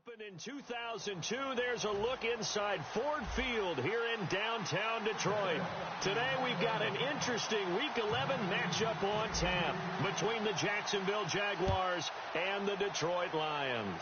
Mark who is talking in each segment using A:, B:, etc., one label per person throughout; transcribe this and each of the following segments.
A: Opened in 2002, there's a look inside Ford Field here in downtown Detroit. Today we've got an interesting Week 11 matchup on tap between the Jacksonville Jaguars and the Detroit Lions.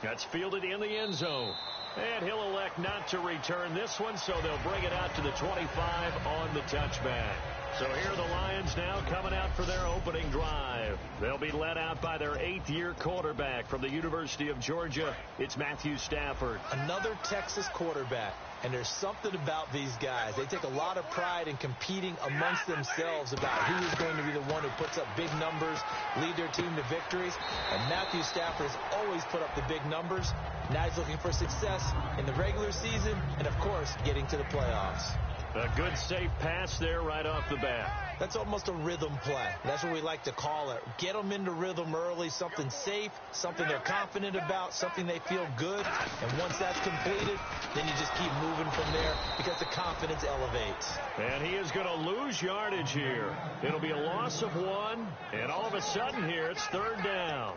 A: That's fielded in the end zone. And he'll elect not to return this one, so they'll bring it out to the 25 on the touchback. So here are the Lions now coming out for their opening drive. They'll be led out by their 8th-year quarterback from the University of Georgia. It's Matthew Stafford.
B: Another Texas quarterback. And there's something about these guys. They take a lot of pride in competing amongst themselves about who is going to be the one who puts up big numbers, lead their team to victories. And Matthew Stafford has always put up the big numbers. Now he's looking for success in the regular season and, of course, getting to the playoffs.
A: A good, safe pass there right off the bat.
B: That's almost a rhythm play. That's what we like to call it. Get them into rhythm early, something safe, something they're confident about, something they feel good. And once that's completed, then you just keep moving from there because the confidence elevates.
A: And he is going to lose yardage here. It'll be a loss of 1, and all of a sudden here it's 3rd down.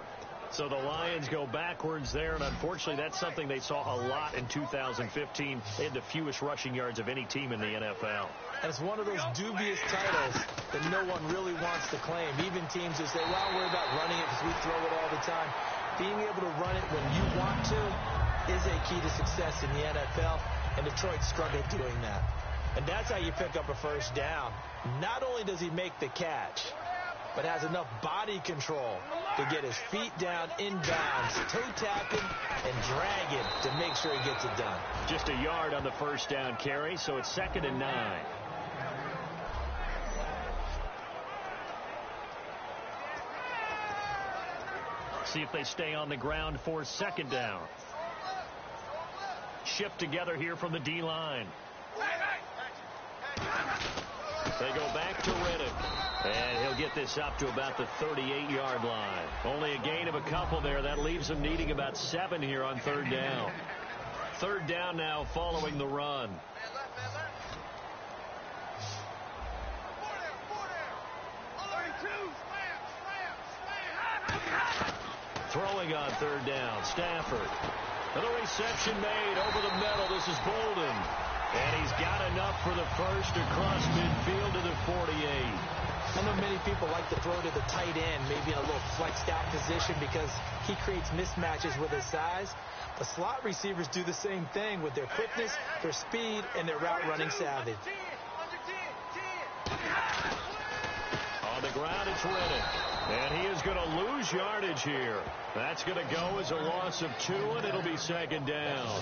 A: So the Lions go backwards there, and unfortunately that's something they saw a lot in 2015. They had the fewest rushing yards of any team in the NFL.
B: And it's one of those dubious titles that no one really wants to claim. Even teams who say, well, I'll worry about running it because we throw it all the time. Being able to run it when you want to is a key to success in the NFL, and Detroit struggled doing that. And that's how you pick up a first down. Not only does he make the catch, but has enough body control to get his feet down inbounds, toe-tapping and dragging to make sure he gets it done.
A: Just a yard on the first down carry, so it's 2nd and 9. See if they stay on the ground for 2nd down. Shift together here from the D-line. They go back to Riddick. And he'll get this up to about the 38-yard line. Only a gain of a couple there. That leaves them needing about 7 here on 3rd down. 3rd down now following the run. Throwing on 3rd down, Stafford. Another reception made over the middle. This is Bolden. And he's got enough for the first across midfield to the 48.
B: I know many people like to throw to the tight end, maybe in a little flexed out position because he creates mismatches with his size. The slot receivers do the same thing with their quickness, their speed, and their route running savvy.
A: On the ground, it's Riddick. And he is going to lose yardage here. That's going to go as a loss of 2, and it'll be 2nd down.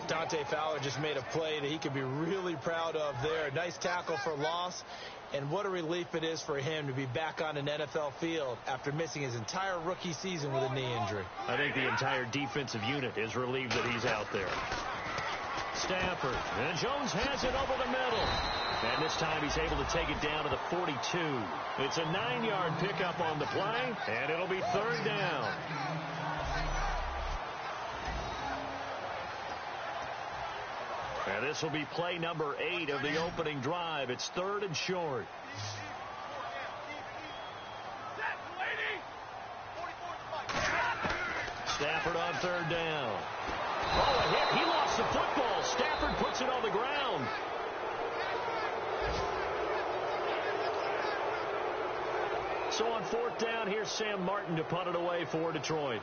B: Dante Fowler just made a play that he could be really proud of there. Nice tackle for loss. And what a relief it is for him to be back on an NFL field after missing his entire rookie season with a knee injury.
A: I think the entire defensive unit is relieved that he's out there. Stafford. And Jones has it over the middle. And this time he's able to take it down to the 42. It's a 9-yard pickup on the play, and it'll be 3rd down. And this will be play number 8 of the opening drive. It's 3rd and short. Stafford on 3rd down. Oh, a hit. He lost the football. Stafford puts it on the ground. So on 4th down, here's Sam Martin to punt it away for Detroit.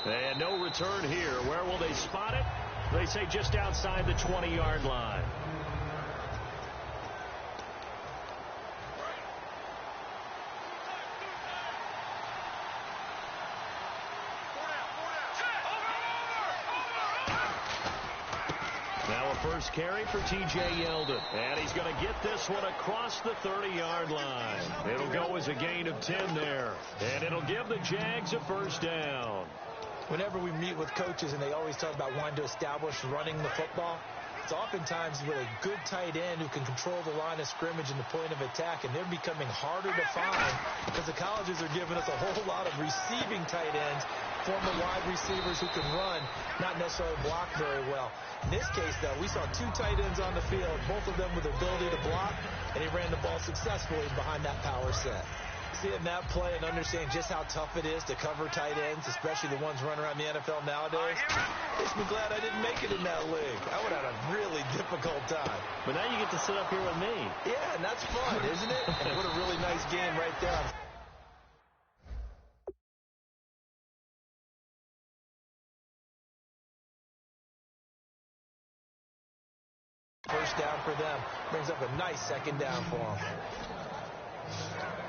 A: And no return here. Where will they spot it? They say just outside the 20-yard line. Now a first carry for T.J. Yeldon. And he's going to get this one across the 30-yard line. It'll go as a gain of 10 there. And it'll give the Jags a first down.
B: Whenever we meet with coaches and they always talk about wanting to establish running the football, It's oftentimes with a good tight end who can control the line of scrimmage and the point of attack, and they're becoming harder to find because the colleges are giving us a whole lot of receiving tight ends, former wide receivers who can run, not necessarily block very well. In this case, though, we saw 2 tight ends on the field, both of them with the ability to block, and he ran the ball successfully behind that power set. Seeing that play and understanding just how tough it is to cover tight ends, especially the ones running around the NFL nowadays, makes me glad I didn't make it in that league. I would have had a really difficult time.
A: But now you get to sit up here with me.
B: Yeah, and that's fun, isn't it? And what a really nice game right there. First down for them. Brings up a nice second down for them.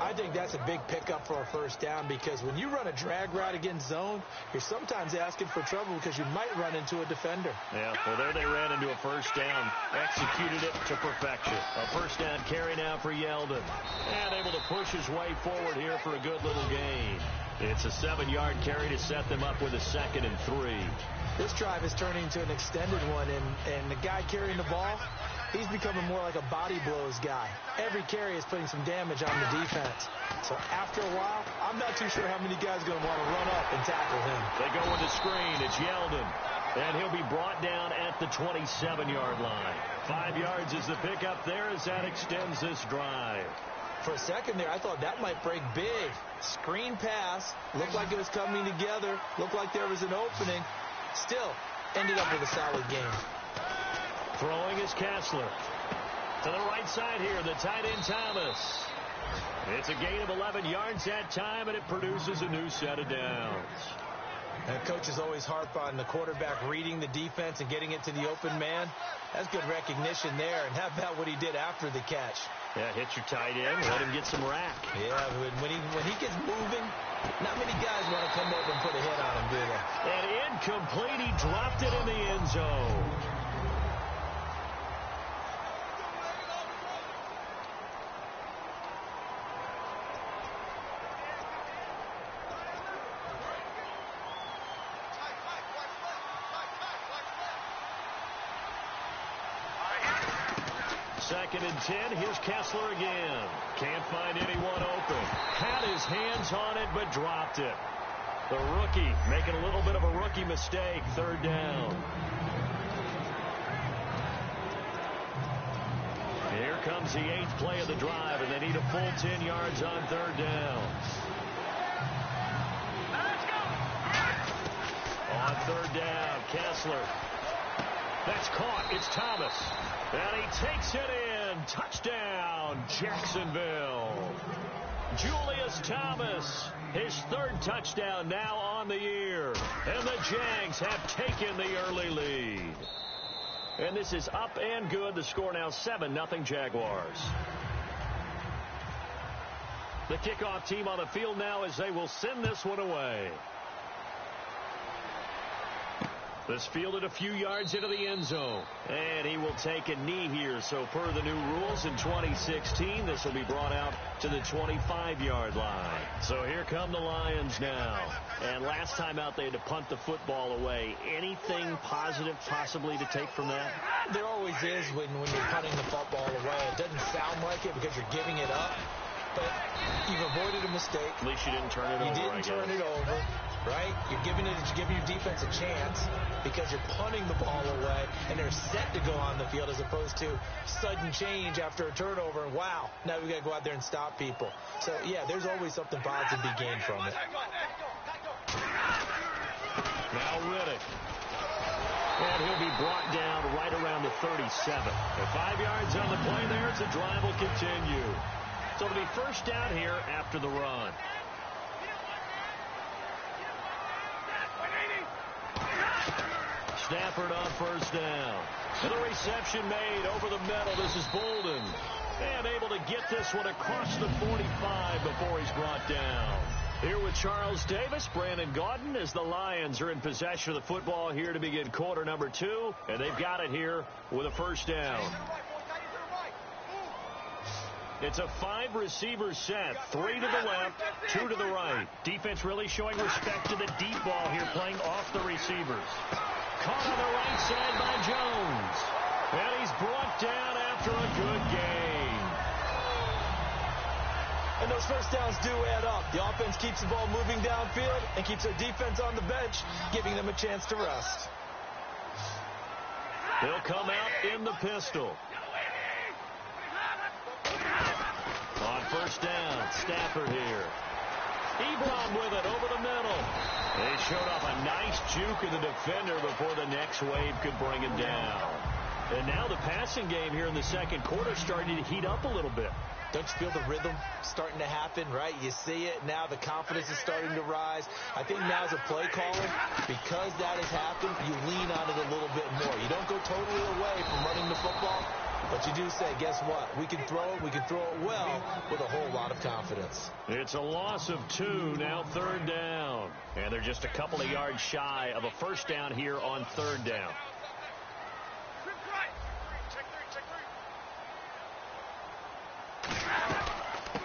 B: I think that's a big pickup for a first down because when you run a drag route against zone, you're sometimes asking for trouble because you might run into a defender.
A: Yeah, well, there they ran into a first down. Executed it to perfection. A first down carry now for Yeldon. And able to push his way forward here for a good little gain. It's a 7-yard carry to set them up with a 2nd and 3.
B: This drive is turning into an extended one, and the guy carrying the ball, he's becoming more like a body blows guy. Every carry is putting some damage on the defense. So after a while, I'm not too sure how many guys are going to want to run up and tackle him.
A: They go with the screen. It's Yeldon. And he'll be brought down at the 27-yard line. 5 yards is the pickup there as that extends this drive.
B: For a second there, I thought that might break big. Screen pass. Looked like it was coming together. Looked like there was an opening. Still, ended up with a solid game.
A: Throwing is Kessler. To the right side here, the tight end Thomas. It's a gain of 11 yards that time, and it produces a new set of downs.
B: And coaches always harp on the quarterback reading the defense and getting it to the open man. That's good recognition there. And how about what he did after the catch?
A: Yeah, hit your tight end, let him get some rack.
B: Yeah, when he gets moving, not many guys want to come over and put a hit on him, do they?
A: And incomplete, he dropped it in the end zone. Second and 10. Here's Kessler again. Can't find anyone open. Had his hands on it, but dropped it. The rookie making a little bit of a rookie mistake. 3rd down. Here comes the 8th play of the drive, and they need a full 10 yards on 3rd down. On 3rd down, Kessler. That's caught. It's Thomas. And he takes it in. Touchdown, Jacksonville. Julius Thomas, his 3rd touchdown now on the year. And the Jags have taken the early lead. And this is up and good. The score now 7-0 Jaguars. The kickoff team on the field now as they will send this one away. This fielded a few yards into the end zone. And he will take a knee here. So per the new rules in 2016, this will be brought out to the 25-yard line. So here come the Lions now. And last time out, they had to punt the football away. Anything positive possibly to take from that?
B: There always is when you're punting the football away. It doesn't sound like it because you're giving it up. But you've avoided a mistake.
A: At least you didn't turn it over,
B: You didn't turn it over, right? You're giving your defense a chance because you're punting the ball away, and they're set to go on the field as opposed to sudden change after a turnover, and wow, now we got to go out there and stop people. So, yeah, there's always something positive to be gained from it.
A: Now Riddick. And he'll be brought down right around the 37. At 5 yards on the play there, the drive will continue. So it'll be first down here after the run. Stafford on first down. And the reception made over the middle. This is Bolden. And able to get this one across the 45 before he's brought down. Here with Charles Davis, Brandon Gaudin, as the Lions are in possession of the football here to begin quarter number 2. And they've got it here with a first down. It's a 5-receiver set. 3 to the left, 2 to the right. Defense really showing respect to the deep ball here, playing off the receivers. Caught on the right side by Jones. And he's brought down after a good gain.
B: And those first downs do add up. The offense keeps the ball moving downfield and keeps their defense on the bench, giving them a chance to rest.
A: They'll come out in the pistol. On first down, Stafford here. Ebron with it over the middle. They showed off a nice juke of the defender before the next wave could bring him down. And now the passing game here in the second quarter starting to heat up a little bit.
B: Don't you feel the rhythm starting to happen, right? You see it. Now the confidence is starting to rise. I think now as a play caller, because that has happened, you lean on it a little bit more. You don't go totally away from running the football, but you do say, guess what? We can throw it. We can throw it well with a whole lot of confidence.
A: It's a loss of 2, now third down. And they're just a couple of yards shy of a first down here on third down.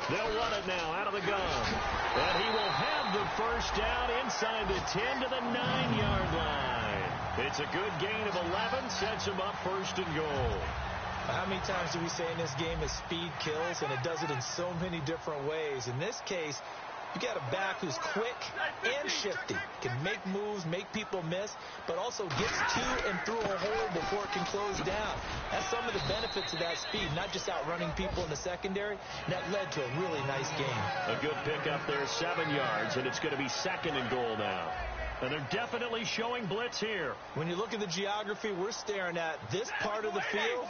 A: They'll run it now out of the gun. And he will have the first down inside the 10 to the 9-yard line. It's a good gain of 11, sets him up first and goal.
B: How many times do we say in this game is speed kills, and it does it in so many different ways. In this case, you got a back who's quick and shifty, can make moves, make people miss, but also gets to and through a hole before it can close down. That's some of the benefits of that speed, not just outrunning people in the secondary. And that led to a really nice game.
A: A good pickup there, 7 yards, and it's going to be second and goal now. And they're definitely showing blitz here.
B: When you look at the geography, we're staring at this part of the field.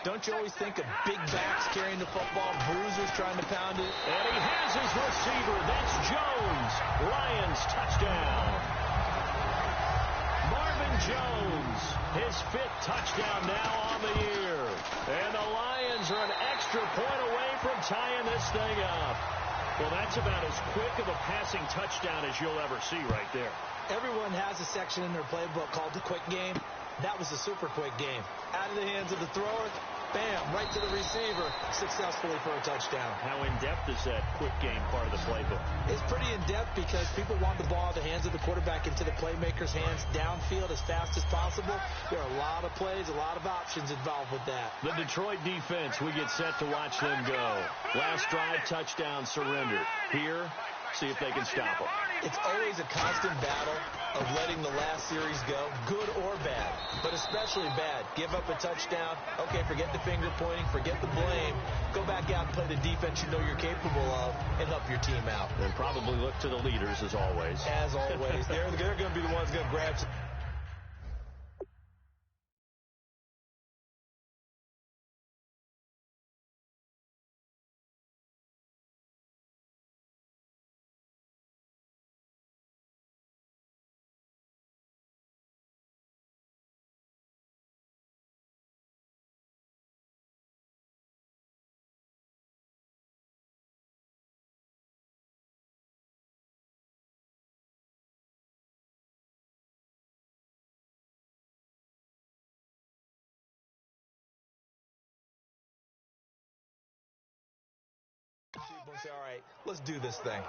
B: Don't you always think of big backs carrying the football, bruisers trying to pound it?
A: And he has his receiver. That's Jones. Lions touchdown. Marvin Jones, his 5th touchdown now on the year. And the Lions are an extra point away from tying this thing up. Well, that's about as quick of a passing touchdown as you'll ever see right there.
B: Everyone has a section in their playbook called the quick game. That was a super quick game. Out of the hands of the thrower, bam, right to the receiver, successfully for a touchdown.
A: How in-depth is that quick game part of the playbook?
B: It's pretty in-depth because people want the ball out of the hands of the quarterback into the playmaker's hands downfield as fast as possible. There are a lot of plays, a lot of options involved with that.
A: The Detroit defense, we get set to watch them go. Last drive, touchdown, surrender. Here, see if they can stop them.
B: It's always a constant battle of letting the last series go, good or bad, but especially bad. Give up a touchdown. Okay, forget the finger pointing, forget the blame. Go back out and play the defense you know you're capable of and help your team out.
A: And probably look to the leaders as always.
B: As always. They're going to be the ones going to grab some. People say, all right, let's do this thing.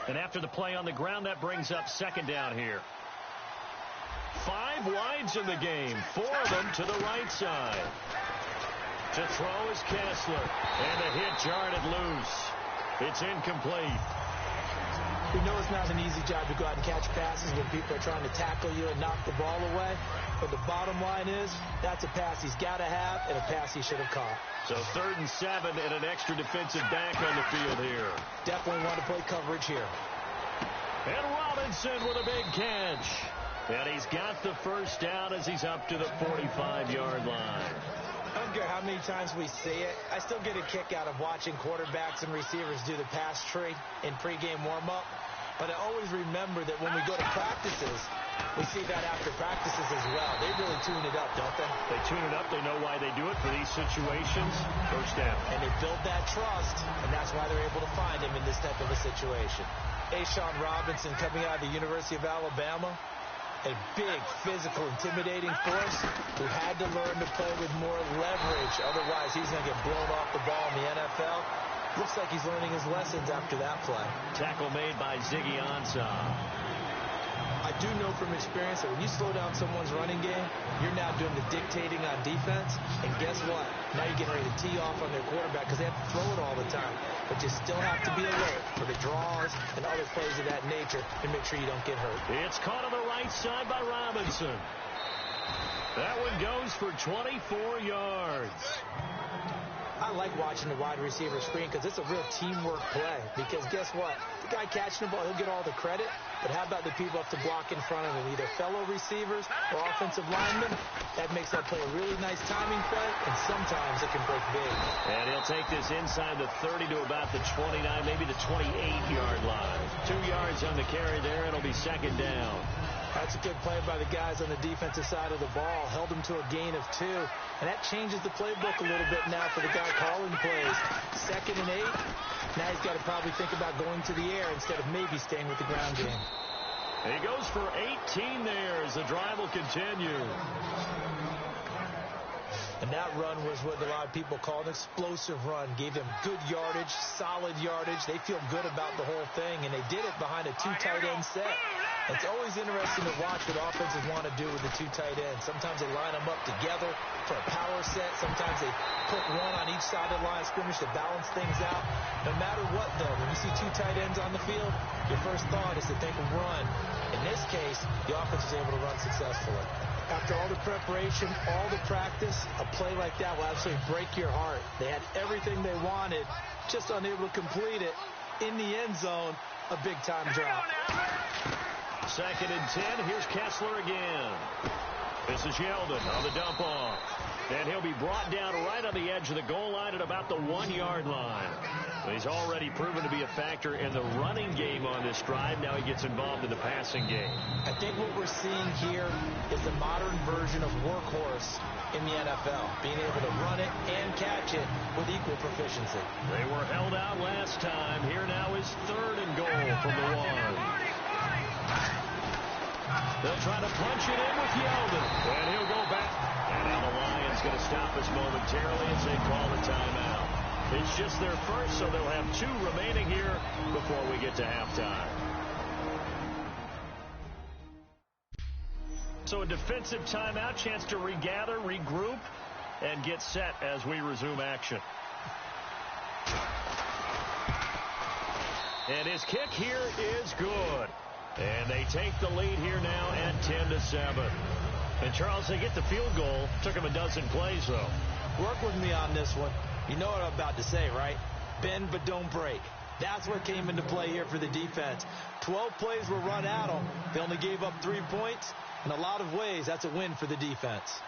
A: And after the play on the ground, that brings up second down here. 5 wides in the game, 4 of them to the right side. To throw is Kessler, and the hit jarred it loose. It's incomplete.
B: We know it's not an easy job to go out and catch passes when people are trying to tackle you and knock the ball away. But the bottom line is, that's a pass he's got to have and a pass he should have caught.
A: So 3rd and 7 and an extra defensive back on the field here.
B: Definitely want to play coverage here.
A: And Robinson with a big catch. And he's got the first down as he's up to the 45-yard line.
B: I don't care how many times we see it. I still get a kick out of watching quarterbacks and receivers do the pass tree in pregame warm-up. But I always remember that when we go to practices, we see that after practices as well. They really tune it up, don't they?
A: They tune it up. They know why they do it for these situations. First down.
B: And they build that trust, and that's why they're able to find him in this type of a situation. A'Shawn Robinson coming out of the University of Alabama. A big, physical, intimidating force who had to learn to play with more leverage. Otherwise, he's going to get blown off the ball in the NFL. Looks like he's learning his lessons after that play.
A: Tackle made by Ziggy Ansah.
B: I I do know from experience that when you slow down someone's running game, you're now doing the dictating on defense. And guess what? Now you're getting ready to tee off on their quarterback because they have to throw it all the time. But you still have to be alert for the draws and other plays of that nature to make sure you don't get hurt.
A: It's caught on the right side by Robinson. That one goes for 24 yards.
B: I like watching the wide receiver screen because it's a real teamwork play. Because guess what? The guy catching the ball, he'll get all the credit. But how about the people up to block in front of him, either fellow receivers or offensive linemen? That makes that play a really nice timing play, and sometimes it can break big.
A: And he'll take this inside the 30 to about the 29, maybe the 28-yard line. 2 yards on the carry there. It'll be second down.
B: That's a good play by the guys on the defensive side of the ball. Held them to a gain of 2. And that changes the playbook a little bit now for the guy calling plays. 2nd and 8. Now he's got to probably think about going to the air instead of maybe staying with the ground game.
A: He goes for 18 there as the drive will continue.
B: And that run was what a lot of people call an explosive run. Gave them good yardage, solid yardage. They feel good about the whole thing, and they did it behind a 2 tight end set. It's always interesting to watch what offenses want to do with the 2 tight ends. Sometimes they line them up together for a power set. Sometimes they put one on each side of the line of scrimmage to balance things out. No matter what, though, when you see 2 tight ends on the field, your first thought is to think of run. In this case, the offense was able to run successfully. After all the preparation, all the practice, a play like that will absolutely break your heart. They had everything they wanted, just unable to complete it. In the end zone, a big-time drop.
A: 2nd and 10. Here's Kessler again. This is Yeldon on the dump off. And he'll be brought down right on the edge of the goal line at about the 1-yard line. He's already proven to be a factor in the running game on this drive. Now he gets involved in the passing game.
B: I think what we're seeing here is the modern version of workhorse in the NFL, being able to run it and catch it with equal proficiency.
A: They were held out last time. Here now is 3rd and goal from the 1. They'll try to punch it in with Yeldon. And he'll go back. And now the Lions going to stop us momentarily as they call the timeout. It's just their first, so they'll have 2 remaining here before we get to halftime. So a defensive timeout, chance to regather, regroup, and get set as we resume action. And his kick here is good. And they take the lead here now at 10-7. And, Charles, they get the field goal. Took them a dozen plays, though.
B: Work with me on this one. You know what I'm about to say, right? Bend but don't break. That's what came into play here for the defense. 12 plays were run at them. They only gave up 3 points. In a lot of ways, that's a win for the defense.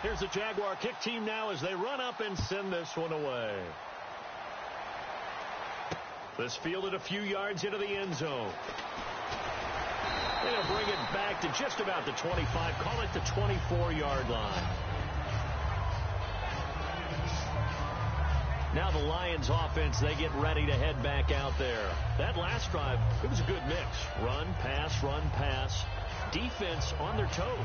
A: Here's the Jaguar kick team now as they run up and send this one away. This fielded a few yards into the end zone. They'll bring it back to just about the 25. Call it the 24-yard line. Now the Lions offense, they get ready to head back out there. That last drive, it was a good mix. Run, pass. Defense on their toes.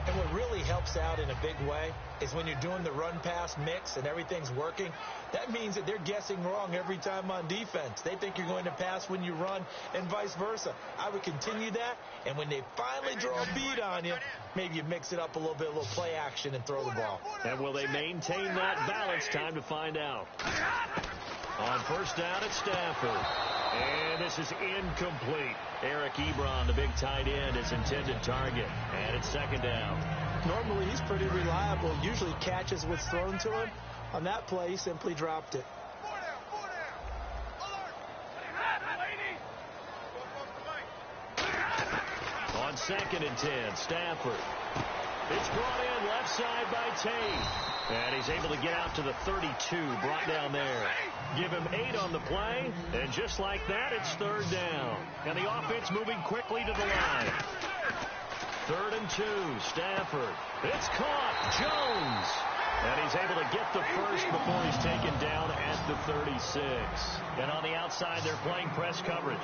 B: And what really helps out in a big way is when you're doing the run-pass mix and everything's working, that means that they're guessing wrong every time on defense. They think you're going to pass when you run and vice versa. I would continue that, and when they finally draw a bead on you, maybe you mix it up a little bit, a little play action, and throw the ball.
A: And will they maintain that balance? Time to find out. On first down, it's Stafford. And this is incomplete. Eric Ebron, the big tight end, is intended target. And it's 2nd down.
B: Normally, he's pretty reliable. Usually catches what's thrown to him. On that play, he simply dropped it.
A: On 2nd and 10, Stafford. It's brought in left side by Tate. And he's able to get out to the 32, brought down there. Give him 8 on the play, and just like that, it's 3rd down. And the offense moving quickly to the line. 3rd and 2, Stafford. It's caught, Jones. And he's able to get the first before he's taken down at the 36. And on the outside, they're playing press coverage.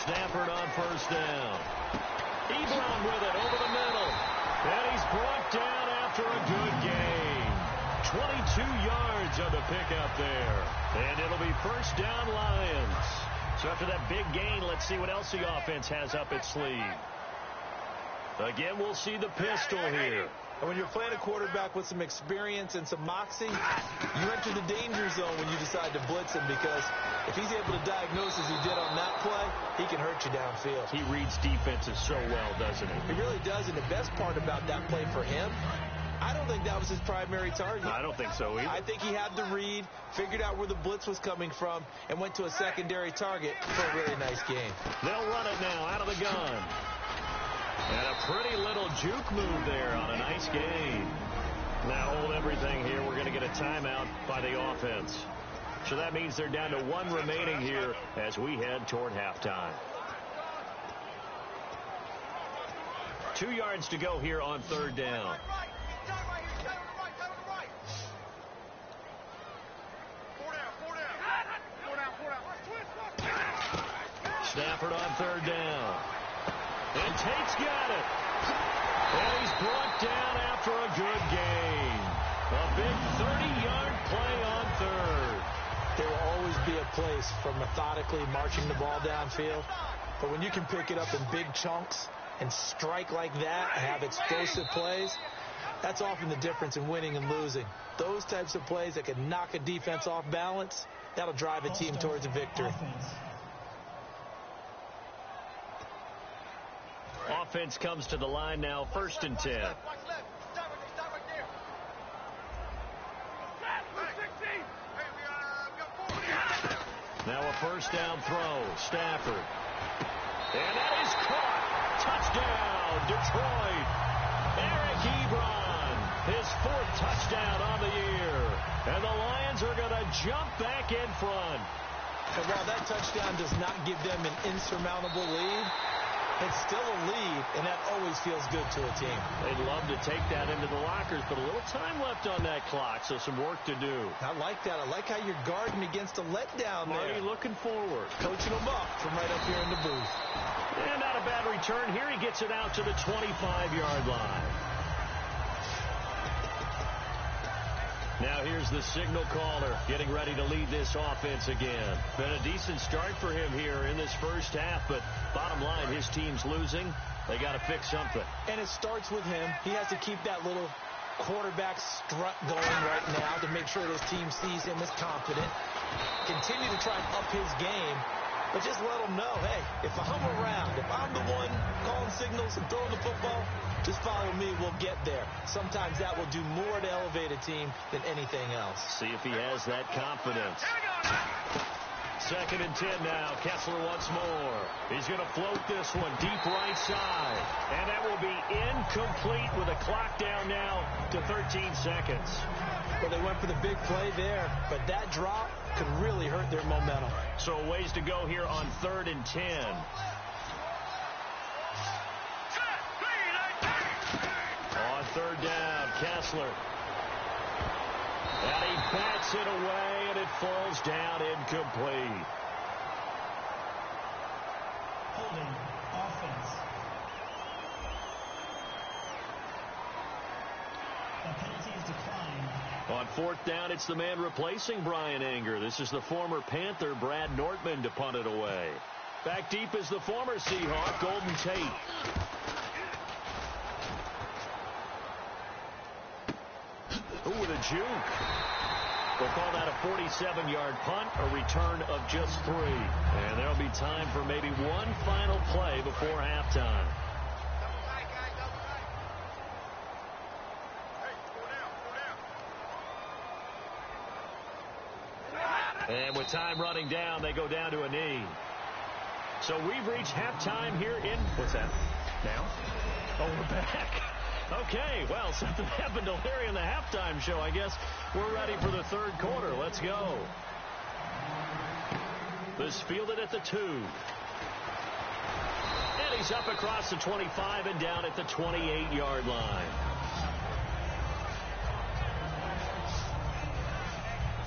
A: Stafford on first down. Ebron with it over the middle. And he's brought down after a good gain. 22 yards on the pickup there. And it'll be first down Lions. So after that big gain, let's see what else the offense has up its sleeve. Again, we'll see the pistol here.
B: And when you're playing a quarterback with some experience and some moxie, you enter the danger zone when you decide to blitz him, because if he's able to diagnose as he did on that play, he can hurt you downfield.
A: He reads defenses so well, doesn't he?
B: He really does, and the best part about that play for him, I don't think that was his primary target.
A: I don't think so either.
B: I think he had the read, figured out where the blitz was coming from, and went to a secondary target for a really nice game.
A: They'll run it now out of the gun. And a pretty little juke move there on a nice gain. Now hold everything here. We're going to get a timeout by the offense. So that means they're down to one remaining here as we head toward halftime. 2 yards to go here on third down. Stafford on third down. And Tate's got it. And he's brought down after a good gain. A big 30-yard play on third.
B: There will always be a place for methodically marching the ball downfield. But when you can pick it up in big chunks and strike like that and have explosive plays, that's often the difference in winning and losing. Those types of plays that can knock a defense off balance, that'll drive a team towards a victory.
A: Offense comes to the line now, 1st and 10. Now a first down throw, Stafford. And that is caught. Touchdown, Detroit. Eric Ebron, his 4th touchdown on the year. And the Lions are going to jump back in front.
B: And while that touchdown does not give them an insurmountable lead, it's still a lead, and that always feels good to a team.
A: They'd love to take that into the lockers, but a little time left on that clock, so some work to do.
B: I like that. I like how you're guarding against a letdown there.
A: Marty looking forward.
B: Coaching them up from right up here in the booth.
A: And not a bad return here. He gets it out to the 25-yard line. Now here's the signal caller getting ready to lead this offense again. Been a decent start for him here in this first half, but bottom line, his team's losing. They got to fix something.
B: And it starts with him. He has to keep that little quarterback strut going right now to make sure his team sees him as confident. Continue to try and up his game, but just let him know, hey, if I'm around, if I'm the one calling signals and throwing the football, just follow me, we'll get there. Sometimes that will do more to elevate a team than anything else.
A: See if he has that confidence. 2nd and 10 now. Kessler once more. He's going to float this one deep right side. And that will be incomplete with a clock down now to 13 seconds.
B: Well, they went for the big play there, but that drop could really hurt their momentum.
A: So a ways to go here on 3rd and 10. On 3rd down, Kessler. And he bats it away, and it falls down incomplete.
C: Holding offense. The penalty is declined.
A: On 4th down, it's the man replacing Brian Anger. This is the former Panther, Brad Nortman, to punt it away. Back deep is the former Seahawk, Golden Tate. Ooh, with a juke. We'll call that a 47-yard punt, a return of just 3. And there'll be time for maybe one final play before halftime. And with time running down, they go down to a knee. So we've reached halftime here in... What's that? Now? Oh, we're back. Okay, well, something happened to Larry in the halftime show. I guess we're ready for the 3rd quarter. Let's go. This fielded at the 2. And he's up across the 25 and down at the 28-yard line.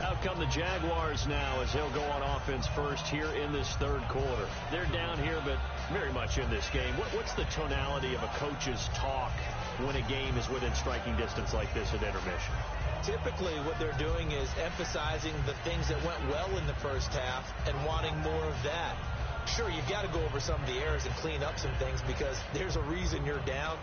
A: Out come the Jaguars now as they'll go on offense first here in this 3rd quarter. They're down here, but very much in this game. What's the tonality of a coach's talk when a game is within striking distance like this at intermission?
B: Typically, what they're doing is emphasizing the things that went well in the first half and wanting more of that. Sure, you've got to go over some of the errors and clean up some things because there's a reason you're down.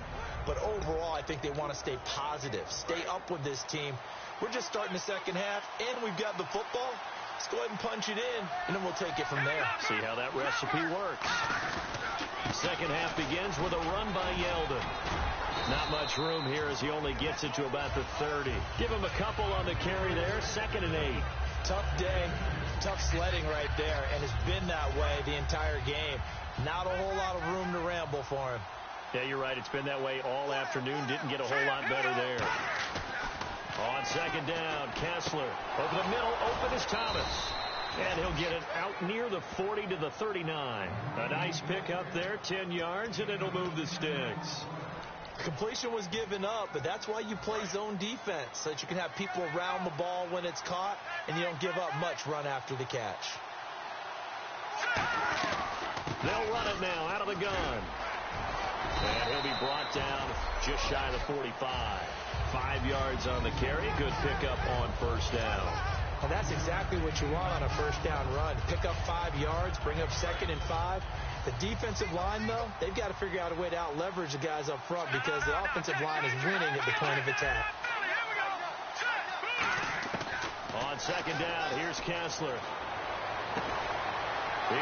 B: But overall, I think they want to stay positive, stay up with this team. We're just starting the second half, and we've got the football. Let's go ahead and punch it in, and then we'll take it from there.
A: See how that recipe works. Second half begins with a run by Yeldon. Not much room here as he only gets it to about the 30. Give him a couple on the carry there. 2nd and 8.
B: Tough day, tough sledding right there, and it's been that way the entire game. Not a whole lot of room to ramble for him.
A: Yeah, you're right. It's been that way all afternoon. Didn't get a whole lot better there. On 2nd down, Kessler over the middle. Open is Thomas. And he'll get it out near the 40 to the 39. A nice pick up there, 10 yards, and it'll move the sticks.
B: Completion was given up, but that's why you play zone defense, so that you can have people around the ball when it's caught, and you don't give up much run after the catch.
A: They'll run it now out of the gun. And he'll be brought down just shy of the 45. 5 yards on the carry. Good pickup on first down.
B: And that's exactly what you want on a first down run. Pick up 5 yards, bring up 2nd and 5. The defensive line, though, they've got to figure out a way to out-leverage the guys up front because the offensive line is winning at the point of attack.
A: On 2nd down, here's Kessler.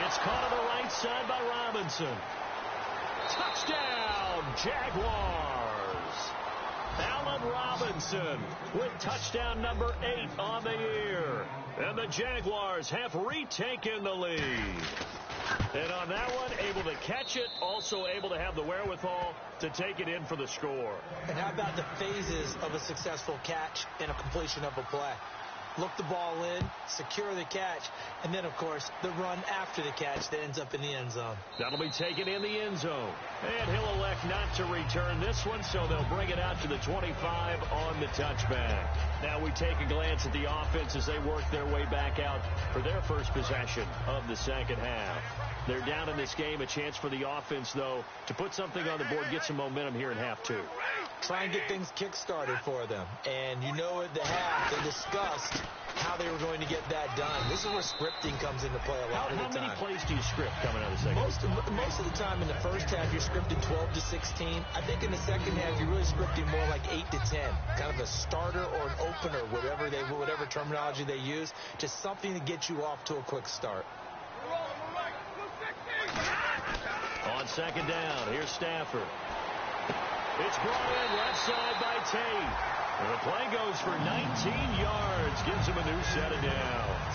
A: It's caught on the right side by Robinson. Touchdown, Jaguars. Allen Robinson with touchdown number 8 on the year. And the Jaguars have retaken the lead. And on that one, able to catch it, also able to have the wherewithal to take it in for the score.
B: And how about the phases of a successful catch and a completion of a play? Look the ball in, secure the catch, and then, of course, the run after the catch that ends up in the end zone.
A: That'll be taken in the end zone. And he'll elect not to return this one, so they'll bring it out to the 25 on the touchback. Now we take a glance at the offense as they work their way back out for their first possession of the second half. They're down in this game. A chance for the offense, though, to put something on the board, get some momentum here in half 2.
B: Try and get things kick-started for them. And you know at the half, they discussed how they were going to get that done. This is where scripting comes into play a lot of the time.
A: How many plays do you script coming out of the second half?
B: Most of the time in the first half, you're scripting 12 to 16. I think in the second half, you're really scripting more like 8 to 10. Kind of a starter or an opener, whatever terminology they use. Just something to get you off to a quick start.
A: On 2nd down, here's Stafford. It's brought in left side by Tate. And the play goes for 19 yards. Gives him a new set of downs.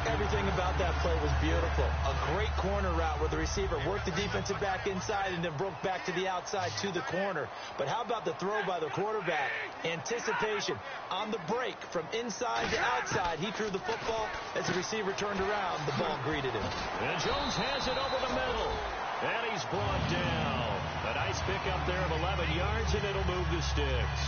B: Everything about that play was beautiful. A great corner route where the receiver worked the defensive back inside and then broke back to the outside to the corner. But how about the throw by the quarterback? Anticipation on the break from inside to outside. He threw the football. As the receiver turned around, the ball greeted him.
A: And Jones has it over the middle. And he's brought down. A nice pickup there of 11 yards, and it'll move the sticks.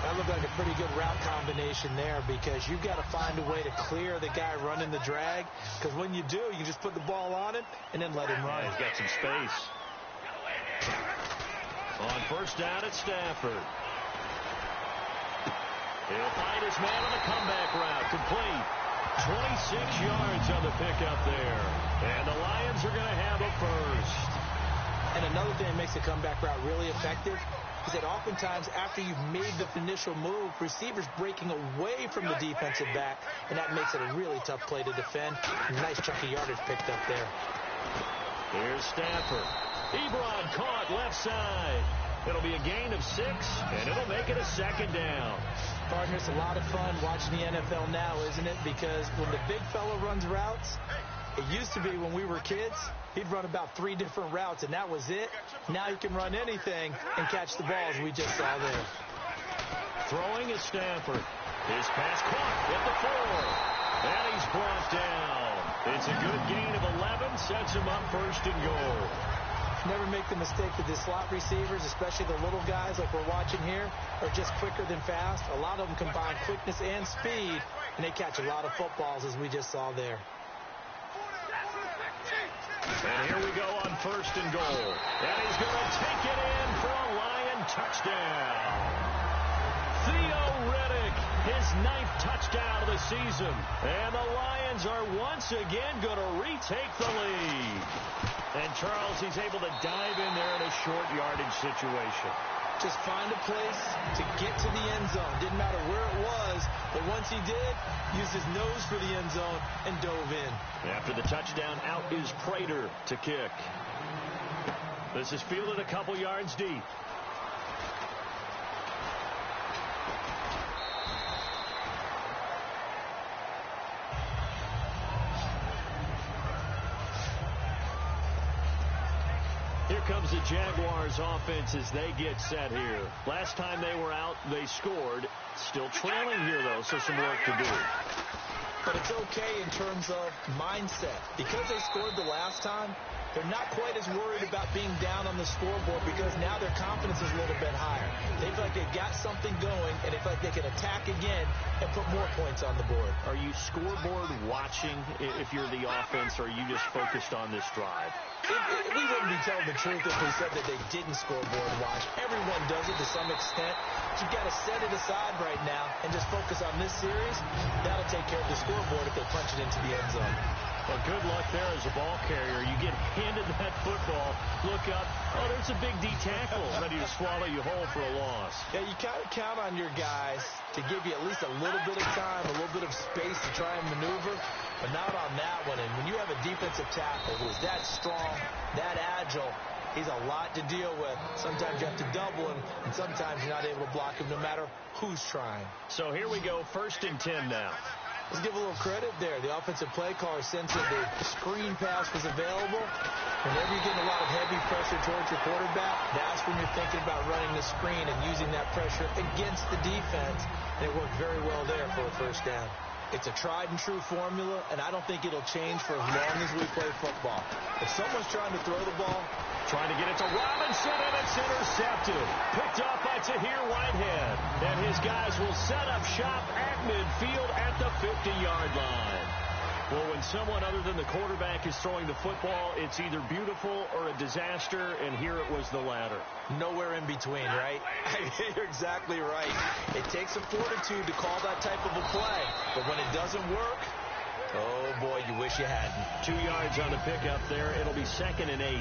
B: That looked like a pretty good route combination there because you've got to find a way to clear the guy running the drag. Because when you do, you just put the ball on him and then let him run.
A: Yeah, he's got some space. On first down, it's Stafford. He'll find his man on the comeback route. Complete. 26 yards on the pickup there. And the Lions are going to have a first.
B: And another thing that makes the comeback route really effective is that oftentimes after you've made the initial move, receivers breaking away from the defensive back, and that makes it a really tough play to defend. Nice chunk of yardage picked up there.
A: Here's Stafford. Ebron caught left side. It'll be a gain of 6, and it'll make it a 2nd down.
B: Partner, it's a lot of fun watching the NFL now, isn't it? Because when the big fella runs routes, it used to be when we were kids, he'd run about 3 different routes, and that was it. Now he can run anything and catch the ball, as we just saw there.
A: Throwing is Stafford. His pass caught at the 4. And he's brought down. It's a good gain of 11, sets him up 1st and goal.
B: Never make the mistake that the slot receivers, especially the little guys like we're watching here, are just quicker than fast. A lot of them combine quickness and speed, and they catch a lot of footballs, as we just saw there.
A: And here we go on 1st and goal. And he's going to take it in for a Lion touchdown. Theo Riddick, his 9th touchdown of the season. And the Lions are once again going to retake the lead. And Charles, he's able to dive in there in a short yardage situation.
B: Just find a place to get to the end zone. Didn't matter where it was, but once he did, used his nose for the end zone and dove in.
A: After the touchdown, out is Prater to kick. This is fielded a couple yards deep. Here comes the Jaguars offense as they get set here. Last time they were out, they scored. Still trailing here, though, so some work to do.
B: But it's okay in terms of mindset. Because they scored the last time, they're not quite as worried about being down on the scoreboard because now their confidence is a little bit higher. They feel like they got something going, and they feel like they can attack again and put more points on the board.
A: Are you scoreboard watching if you're the offense, or are you just focused on this drive?
B: We wouldn't be telling the truth if we said that they didn't scoreboard watch. Everyone does it to some extent. But you've got to set it aside right now and just focus on this series. That'll take care of the scoreboard if they punch it into the end zone.
A: Well, good luck there as a ball carrier. You get handed that football, look up, oh, there's a big D tackle ready to swallow you whole for a loss.
B: Yeah, you kind of count on your guys to give you at least a little bit of time, a little bit of space to try and maneuver, but not on that one. And when you have a defensive tackle who is that strong, that agile, he's a lot to deal with. Sometimes you have to double him, and sometimes you're not able to block him no matter who's trying.
A: So here we go, 1st and 10 now.
B: Let's give a little credit there. The offensive play caller sensed that the screen pass was available. Whenever you're getting a lot of heavy pressure towards your quarterback, that's when you're thinking about running the screen and using that pressure against the defense. And it worked very well there for a 1st down. It's a tried-and-true formula, and I don't think it'll change for as long as we play football. If someone's trying to throw the ball,
A: trying to get it to Robinson, and it's intercepted. Picked off by Tahir Whitehead. And his guys will set up shop at midfield at the 50-yard line. Well, when someone other than the quarterback is throwing the football, it's either beautiful or a disaster, and here it was the latter.
B: Nowhere in between, right? You're exactly right. It takes a fortitude to call that type of a play, but when it doesn't work, oh, boy, you wish you hadn't.
A: 2 yards on the pickup there. It'll be 2nd and 8.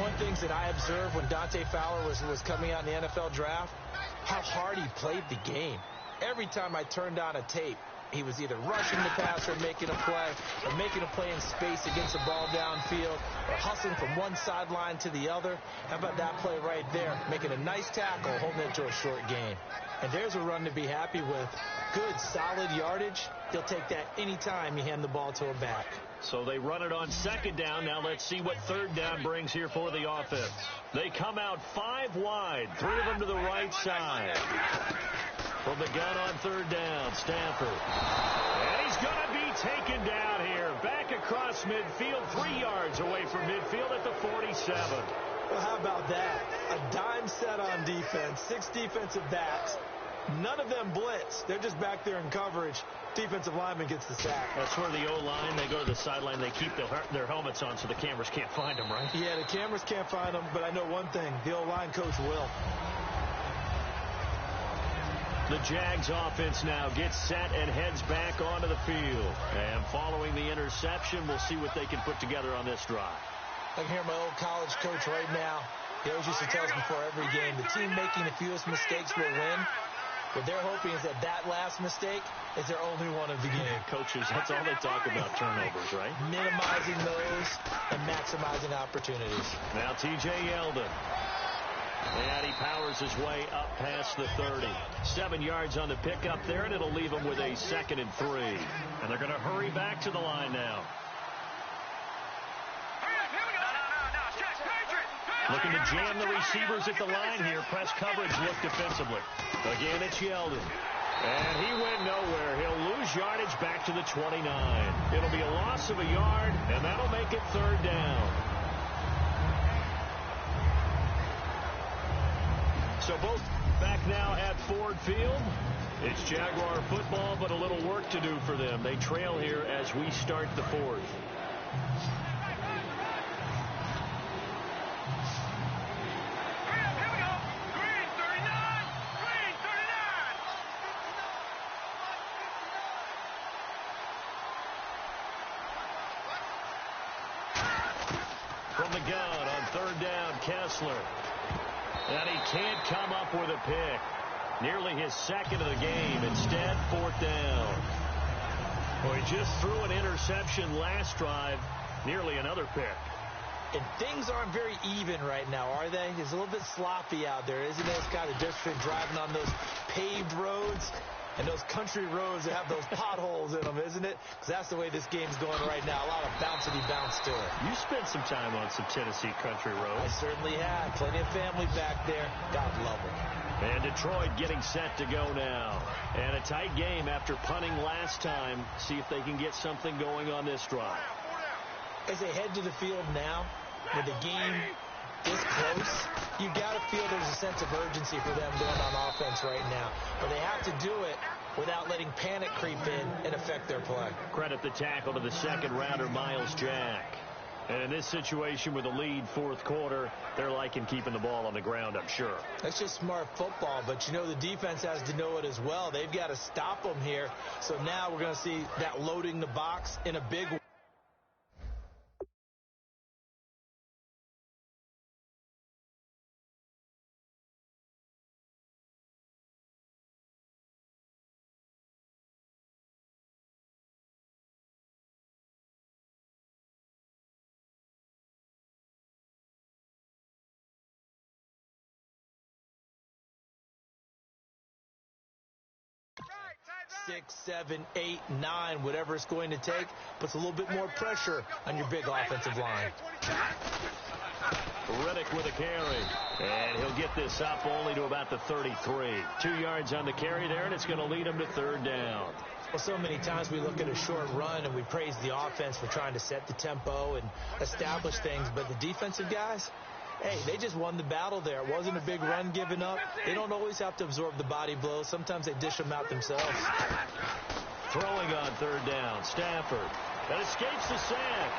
B: One of the things that I observed when Dante Fowler was coming out in the NFL draft, how hard he played the game. Every time I turned on a tape, he was either rushing the passer, making a play, or making a play in space against the ball downfield, or hustling from one sideline to the other. How about that play right there? Making a nice tackle, holding it to a short gain. And there's a run to be happy with. Good, solid yardage. He'll take that any time you hand the ball to a back.
A: So they run it on 2nd down. Now let's see what 3rd down brings here for the offense. They come out 5 wide, 3 of them to the right side. From the gun on 3rd down, Stanford. And he's going to be taken down here. Back across midfield, 3 yards away from midfield at the 47.
B: Well, how about that? A dime set on defense, 6 defensive backs. None of them blitz. They're just back there in coverage. Defensive lineman gets the sack.
A: That's where the O-line, they go to the sideline, they keep their helmets on so the cameras can't find them, right?
B: Yeah, the cameras can't find them, but I know one thing. The O-line coach will.
A: The Jags offense now gets set and heads back onto the field. And following the interception, we'll see what they can put together on this drive.
B: I can hear my old college coach right now. He always used to tell us before every game, the team making the fewest mistakes will win. What they're hoping is that that last mistake is their only one of the game.
A: Coaches, that's all they talk about, turnovers, right?
B: Minimizing those and maximizing opportunities.
A: Now T.J. Yeldon. And he powers his way up past the 30. 7 yards on the pickup there, and it'll leave him with a 2nd and 3. And they're going to hurry back to the line now. Looking to jam the receivers at the line here. Press coverage look defensively. Again, it's Yeldon. And he went nowhere. He'll lose yardage back to the 29. It'll be a loss of a yard, and that'll make it 3rd down. So both back now at Ford Field. It's Jaguar football, but a little work to do for them. They trail here as we start the 4th. gun on third down, Kessler. And he can't come up with a pick. Nearly his second of the game. Instead, fourth down. Well, he just threw an interception last drive. Nearly another pick.
B: And things aren't very even right now, are they? It's a little bit sloppy out there, isn't it? It's kind of different driving on those paved roads and those country roads that have those potholes in them, isn't it? Because that's the way this game's going right now. A lot of bouncy bounce to it.
A: You spent some time on some Tennessee country roads.
B: I certainly have. Plenty of family back there. God love them.
A: And Detroit getting set to go now. And a tight game after punting last time. See if they can get something going on this drive.
B: As they head to the field now, with the game this close, you got to feel there's a sense of urgency for them going on offense right now. But they have to do it without letting panic creep in and affect their play.
A: Credit the tackle to the second rounder, Miles Jack. And in this situation with a lead fourth quarter, they're liking keeping the ball on the ground, I'm sure.
B: That's just smart football, but you know the defense has to know it as well. They've got to stop them here. So now we're going to see that loading the box in a big way. 6, 7, 8, 9, whatever it's going to take, puts a little bit more pressure on your big offensive line.
A: Riddick with a carry, and he'll get this up only to about the 33. 2 yards on the carry there, and it's going to lead him to third down.
B: Well, so many times we look at a short run and we praise the offense for trying to set the tempo and establish things, but the defensive guys, hey, they just won the battle there. It wasn't a big run given up. They don't always have to absorb the body blows. Sometimes they dish them out themselves.
A: Throwing on third down, Stafford. That escapes the sack.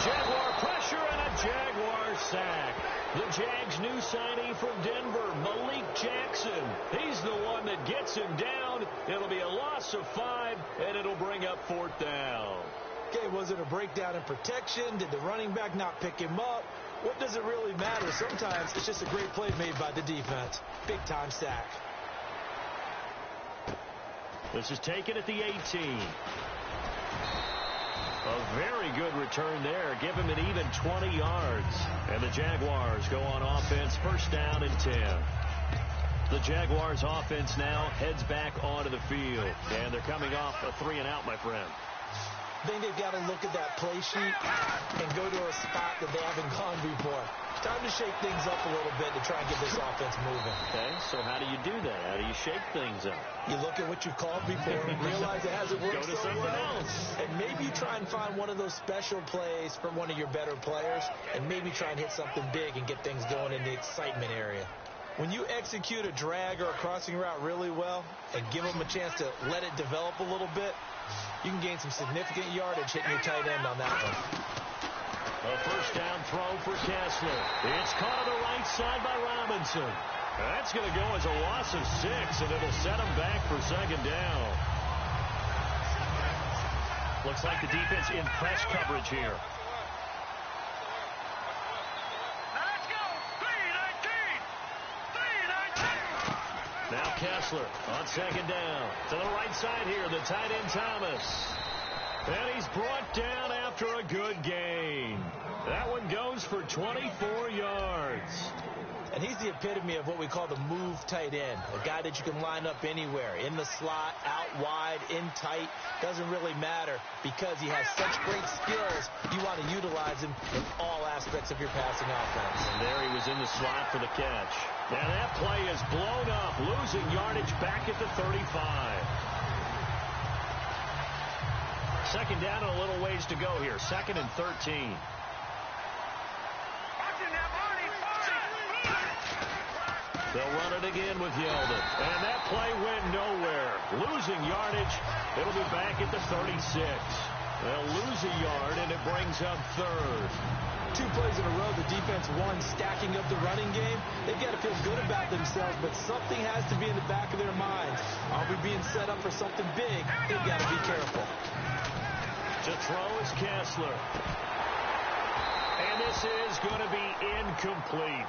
A: Jaguar pressure and a Jaguar sack. The Jags' new signee from Denver, Malik Jackson. He's the one that gets him down. It'll be a loss of 5, and it'll bring up fourth down.
B: Okay, was it a breakdown in protection? Did the running back not pick him up? What does it really matter? Sometimes it's just a great play made by the defense. Big-time sack.
A: This is taken at the 18. A very good return there. Give him an even 20 yards. And the Jaguars go on offense, first down and 10. The Jaguars offense now heads back onto the field. And they're coming off a 3-and-out, my friend.
B: I think they've got to look at that play sheet and go to a spot that they haven't gone before. Time to shake things up a little bit to try and get this offense moving.
A: Okay, so how do you do that? How do you shake things up?
B: You look at what you've called before, realize it hasn't worked
A: Go to
B: so
A: something
B: well,
A: else.
B: and maybe try and find one of those special plays from one of your better players, and maybe try and hit something big and get things going in the excitement area. When you execute a drag or a crossing route really well and give them a chance to let it develop a little bit, you can gain some significant yardage hitting your tight end on that one.
A: A first down throw for Kessler. It's caught on the right side by Robinson. That's going to go as a loss of 6, and it'll set him back for second down. Looks like the defense in press coverage here. Now Kessler on second down. To the right side here, the tight end Thomas. And he's brought down after a good gain. That one goes for 24 yards.
B: And he's the epitome of what we call the move tight end. A guy that you can line up anywhere. In the slot, out wide, in tight. Doesn't really matter because he has such great skills. You want to utilize him in all aspects of your passing offense.
A: And there he was in the slot for the catch. Now that play is blown up, losing yardage back at the 35. Second down and a little ways to go here. 2nd and 13. They'll run it again with Yeldon. And that play went nowhere. Losing yardage. It'll be back at the 36. They'll lose a yard, and it brings up 3rd.
B: 2 plays in a row, the defense won, stacking up the running game. They've got to feel good about themselves, but something has to be in the back of their minds. Are we being set up for something big? They've got to be careful.
A: To throw is Kessler. And And this is going to be incomplete.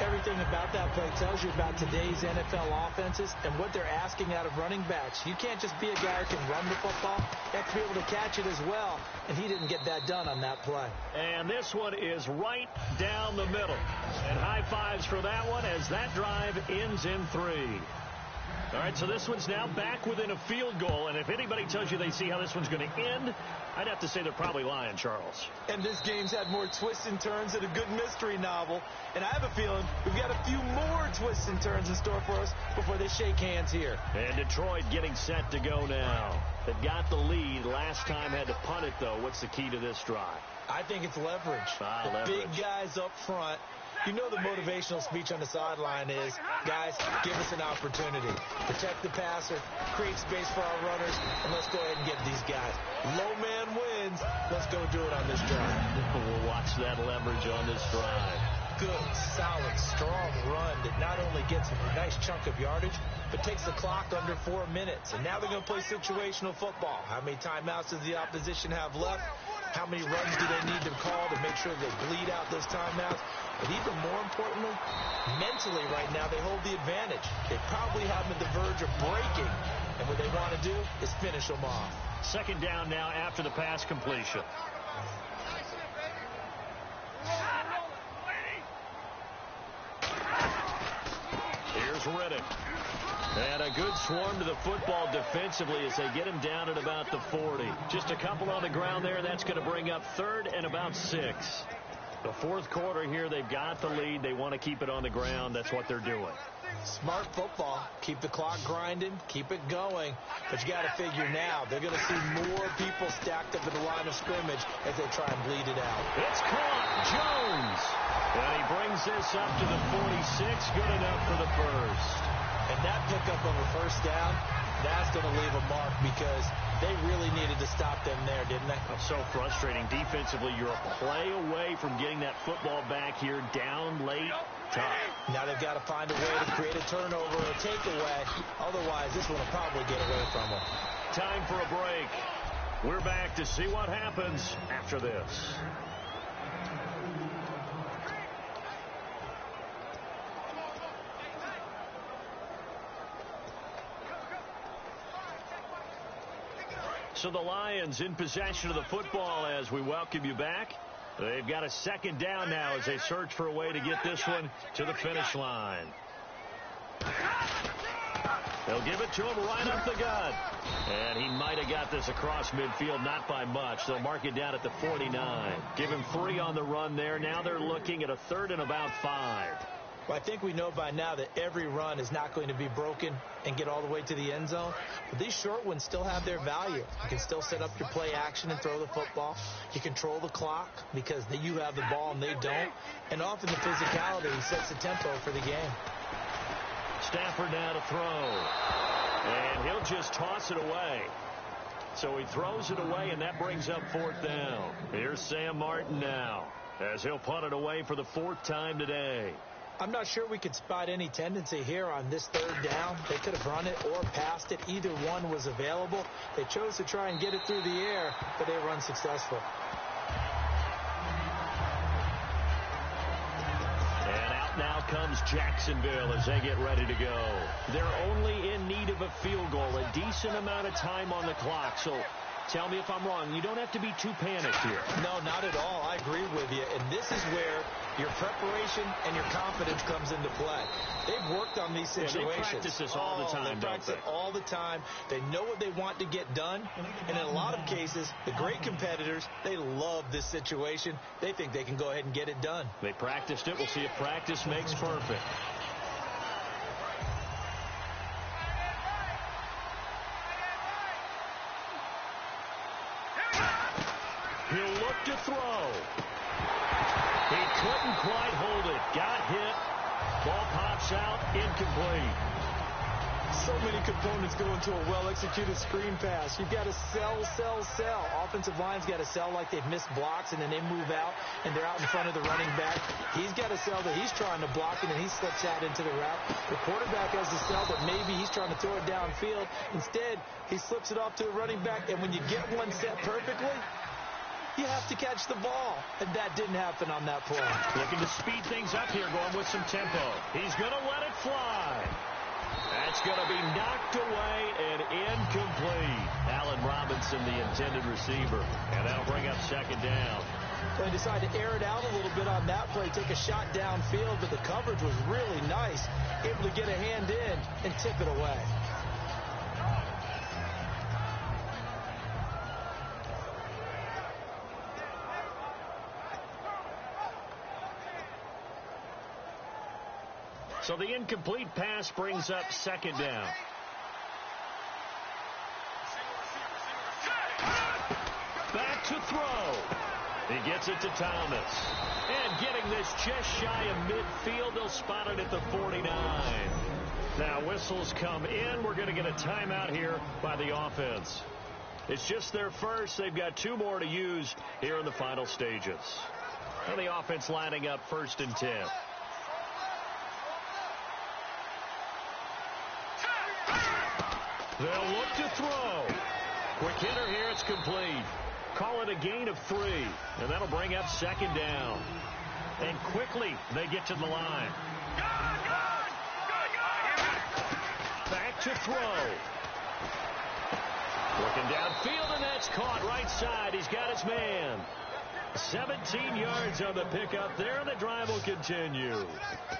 B: Everything about that play tells you about today's NFL offenses and what they're asking out of running backs. You can't just be a guy who can run the football. You have to be able to catch it as well, and he didn't get that done on that play.
A: And this one is right down the middle. And high fives for that one as that drive ends in 3. All right, so this one's now back within a field goal, and if anybody tells you they see how this one's going to end, I'd have to say they're probably lying, Charles.
B: And this game's had more twists and turns than a good mystery novel, and I have a feeling we've got a few more twists and turns in store for us before they shake hands here.
A: And Detroit getting set to go now. They've got the lead. Last time had to punt it, though. What's the key to this drive?
B: I think it's leverage. The big guys up front. You know the motivational speech on the sideline is, guys, give us an opportunity. Protect the passer, create space for our runners, and let's go ahead and get these guys. Low man wins. Let's go do it on this drive.
A: We'll watch that leverage on this drive.
B: Good, solid, strong run that not only gets a nice chunk of yardage, but takes the clock under 4 minutes. And now they're going to play situational football. How many timeouts does the opposition have left? How many runs do they need to call to make sure they bleed out those timeouts? But even more importantly, mentally right now, they hold the advantage. They probably have them at the verge of breaking. And what they want to do is finish them off.
A: Second down now after the pass completion. Here's Riddick. And a good swarm to the football defensively as they get him down at about the 40. Just a couple on the ground there. That's going to bring up 3rd and about 6. The fourth quarter here, they've got the lead. They want to keep it on the ground. That's what they're doing.
B: Smart football. Keep the clock grinding. Keep it going. But you got to figure now, they're going to see more people stacked up at the line of scrimmage as they try and bleed it out.
A: It's caught. Jones. And he brings this up to the 46. Good enough for the first.
B: And that pickup of a first down, that's going to leave a mark because they really needed to stop them there, didn't they?
A: So frustrating. Defensively, you're a play away from getting that football back here down late. Tough.
B: Now they've got to find a way to create a turnover or a takeaway. Otherwise, this one will probably get away from them.
A: Time for a break. We're back to see what happens after this. So the Lions in possession of the football as we welcome you back. They've got a second down now as they search for a way to get this one to the finish line. They'll give it to him right up the gut. And he might have got this across midfield, not by much. They'll mark it down at the 49. Give him 3 on the run there. Now they're looking at a 3rd and about 5.
B: Well, I think we know by now that every run is not going to be broken and get all the way to the end zone. But these short ones still have their value. You can still set up your play action and throw the football. You control the clock because you have the ball and they don't. And often the physicality sets the tempo for the game.
A: Stafford now to throw. And he'll just toss it away. So he throws it away, and that brings up 4th down. Here's Sam Martin now as he'll punt it away for the 4th time today.
B: I'm not sure we could spot any tendency here on this 3rd down. They could have run it or passed it. Either one was available. They chose to try and get it through the air, but they were unsuccessful.
A: And out now comes Jacksonville as they get ready to go. They're only in need of a field goal, a decent amount of time on the clock. So tell me if I'm wrong. You don't have to be too panicked here.
B: No, not at all. I agree with you. And this is where your preparation and your confidence comes into play. They've worked on these situations.
A: They practice this all the time,
B: They practice it all the time. They know what they want to get done. And in a lot of cases, the great competitors, they love this situation. They think they can go ahead and get it done.
A: They practiced it. We'll see if practice makes perfect. He'll look to throw. He couldn't quite hold it. Got hit. Ball pops out. Incomplete.
B: So many components go into a well-executed screen pass. You've got to sell. Offensive line's got to sell like they've missed blocks, and then they move out, and they're out in front of the running back. He's got to sell that he's trying to block, and then he slips out into the route. The quarterback has to sell that maybe he's trying to throw it downfield. Instead, he slips it off to the running back, and when you get one set perfectly, You have to catch the ball, and that didn't happen on that play.
A: Looking to speed things up here, going with some tempo. He's going to let it fly. That's going to be knocked away and incomplete. Allen Robinson, the intended receiver, and that'll bring up second down.
B: They decided to air it out a little bit on that play, take a shot downfield, but the coverage was really nice, able to get a hand in and tip it away.
A: So the incomplete pass brings up second down. Back to throw. He gets it to Thomas. And getting this just shy of midfield, they'll spot it at the 49. Now whistles come in. We're going to get a timeout here by the offense. It's just their first. They've got 2 more to use here in the final stages. And the offense lining up 1st and 10. They'll look to throw. Quick hitter here. It's complete. Call it a gain of 3. And that'll bring up second down. And quickly they get to the line. Back to throw. Looking downfield, and that's caught right side. He's got his man. 17 yards on the pickup there, and the drive will continue.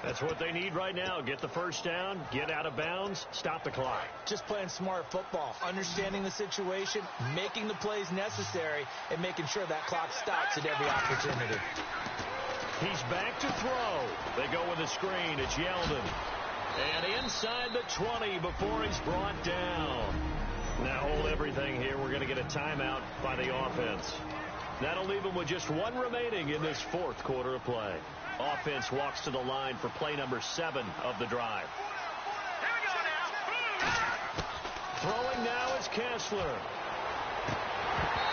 A: That's what they need right now. Get the first down, get out of bounds, stop the clock.
B: Just playing smart football, understanding the situation, making the plays necessary, and making sure that clock stops at every opportunity.
A: He's back to throw. They go with a screen. It's Yeldon. And inside the 20 before he's brought down. Now hold everything here. We're going to get a timeout by the offense. That'll leave them with just 1 remaining in this 4th quarter of play. Offense walks to the line for play number 7 of the drive. Throwing now is Kessler.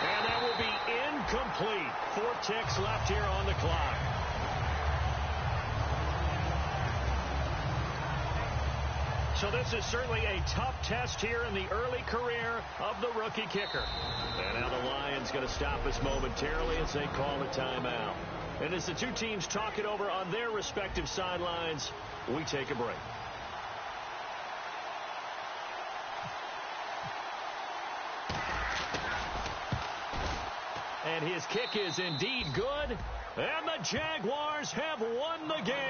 A: And that will be incomplete. 4 ticks left here on the clock. So this is certainly a tough test here in the early career of the rookie kicker. And now the Lions going to stop us momentarily as they call a timeout. And as the 2 teams talk it over on their respective sidelines, we take a break. And his kick is indeed good. And the Jaguars have won the game.